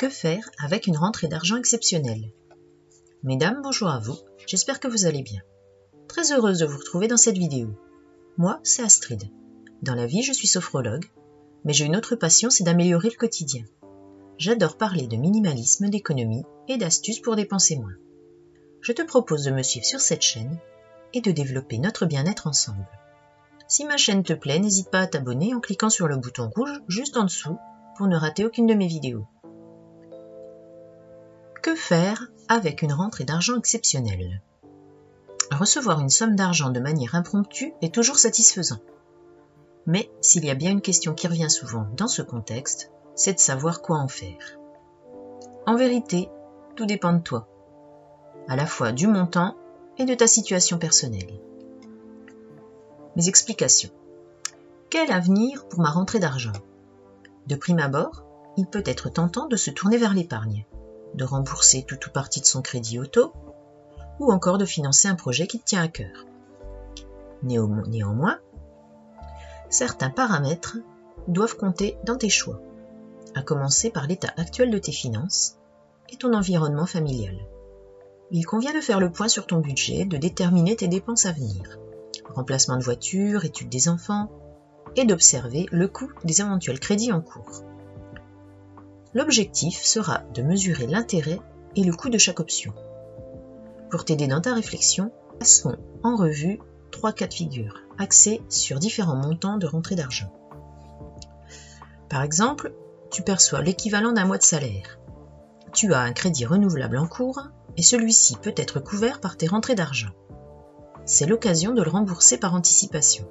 Que faire avec une rentrée d'argent exceptionnelle? Mesdames, bonjour à vous, j'espère que vous allez bien. Très heureuse de vous retrouver dans cette vidéo. Moi, c'est Astrid. Dans la vie, je suis sophrologue, mais j'ai une autre passion, c'est d'améliorer le quotidien. J'adore parler de minimalisme, d'économie et d'astuces pour dépenser moins. Je te propose de me suivre sur cette chaîne et de développer notre bien-être ensemble. Si ma chaîne te plaît, n'hésite pas à t'abonner en cliquant sur le bouton rouge juste en dessous pour ne rater aucune de mes vidéos. Que faire avec une rentrée d'argent exceptionnelle? Recevoir une somme d'argent de manière impromptue est toujours satisfaisant. Mais s'il y a bien une question qui revient souvent dans ce contexte, c'est de savoir quoi en faire. En vérité, tout dépend de toi, à la fois du montant et de ta situation personnelle. Mes explications. Quel avenir pour ma rentrée d'argent? De prime abord, il peut être tentant de se tourner vers l'épargne, de rembourser tout ou partie de son crédit auto, ou encore de financer un projet qui te tient à cœur. Néanmoins, certains paramètres doivent compter dans tes choix, à commencer par l'état actuel de tes finances et ton environnement familial. Il convient de faire le point sur ton budget, de déterminer tes dépenses à venir, remplacement de voiture, études des enfants, et d'observer le coût des éventuels crédits en cours. L'objectif sera de mesurer l'intérêt et le coût de chaque option. Pour t'aider dans ta réflexion, passons en revue 3 cas de figure, axés sur différents montants de rentrée d'argent. Par exemple, tu perçois l'équivalent d'un mois de salaire. Tu as un crédit renouvelable en cours et celui-ci peut être couvert par tes rentrées d'argent. C'est l'occasion de le rembourser par anticipation.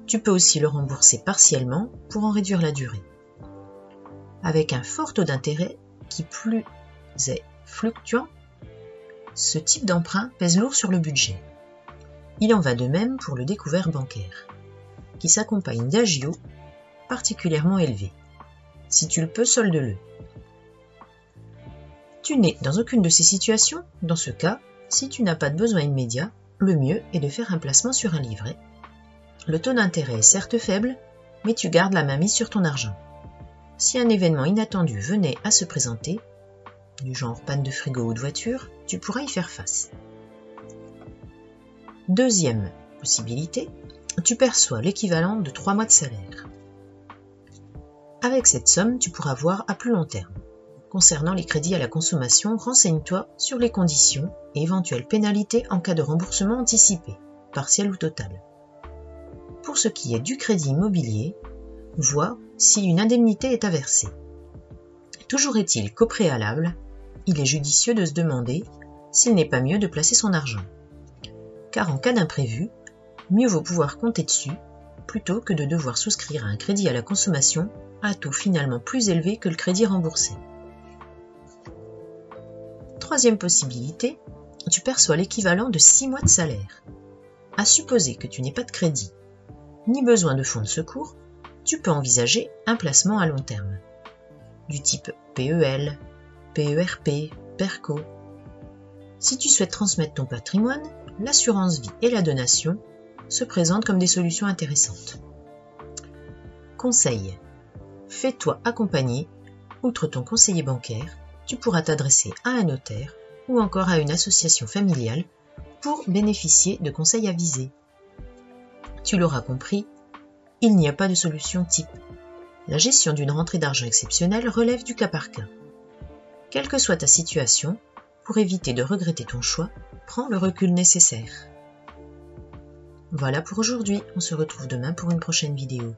Tu peux aussi le rembourser partiellement pour en réduire la durée. Avec un fort taux d'intérêt qui plus est fluctuant, ce type d'emprunt pèse lourd sur le budget. Il en va de même pour le découvert bancaire, qui s'accompagne d'agios particulièrement élevés. Si tu le peux, solde-le. Tu n'es dans aucune de ces situations. Dans ce cas, si tu n'as pas de besoin immédiat, le mieux est de faire un placement sur un livret. Le taux d'intérêt est certes faible, mais tu gardes la main mise sur ton argent. Si un événement inattendu venait à se présenter, du genre panne de frigo ou de voiture, tu pourras y faire face. Deuxième possibilité, tu perçois l'équivalent de 3 mois de salaire. Avec cette somme, tu pourras voir à plus long terme. Concernant les crédits à la consommation, renseigne-toi sur les conditions et éventuelles pénalités en cas de remboursement anticipé, partiel ou total. Pour ce qui est du crédit immobilier, vois si une indemnité est à verser. Toujours est-il qu'au préalable, il est judicieux de se demander s'il n'est pas mieux de placer son argent. Car en cas d'imprévu, mieux vaut pouvoir compter dessus plutôt que de devoir souscrire à un crédit à la consommation à taux finalement plus élevé que le crédit remboursé. Troisième possibilité, tu perçois l'équivalent de 6 mois de salaire. À supposer que tu n'aies pas de crédit, ni besoin de fonds de secours, tu peux envisager un placement à long terme, du type PEL, PERP, PERCO. Si tu souhaites transmettre ton patrimoine, l'assurance vie et la donation se présentent comme des solutions intéressantes. Conseil: fais-toi accompagner. Outre ton conseiller bancaire, tu pourras t'adresser à un notaire ou encore à une association familiale pour bénéficier de conseils avisés. Tu l'auras compris, il n'y a pas de solution type. La gestion d'une rentrée d'argent exceptionnelle relève du cas par cas. Quelle que soit ta situation, pour éviter de regretter ton choix, prends le recul nécessaire. Voilà pour aujourd'hui, on se retrouve demain pour une prochaine vidéo.